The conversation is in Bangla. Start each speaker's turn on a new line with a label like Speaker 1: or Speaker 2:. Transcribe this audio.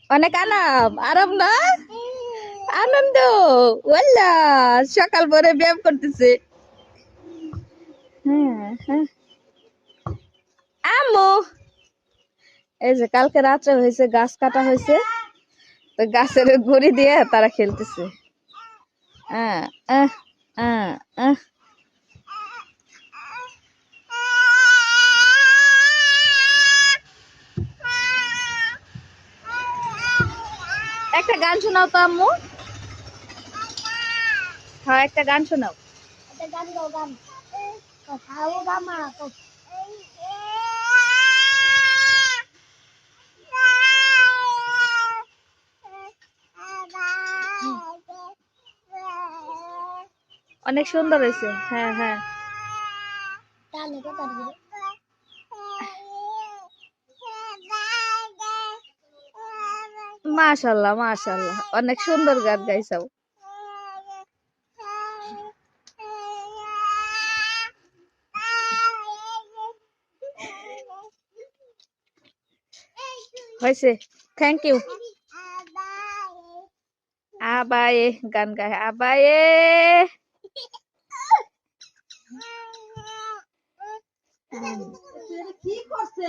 Speaker 1: অনেক আরাম না আনন্দ ওয়াল্লা সকাল ভোরে ব্যায়াম করতেছে আম্মু এই যে কালকে রাত্রে হয়েছে গাছ কাটা হয়েছে তো গাছের গুড়ি দিয়ে তারা খেলতেছে আহ আহ আহ আহ একটা গান শোনাও তো আম্মু হ্যাঁ একটা গান শোনাও
Speaker 2: একটা গান গাও গান খাও গামা
Speaker 1: অনেক সুন্দর হয়েছে হ্যাঁ হ্যাঁ মাশাআল্লাহ মাশাআল্লাহ অনেক সুন্দর গান গাইছাও হয়েছে থ্যাংক ইউ আবায়ে গান গায় আবায়ে
Speaker 2: কি করছে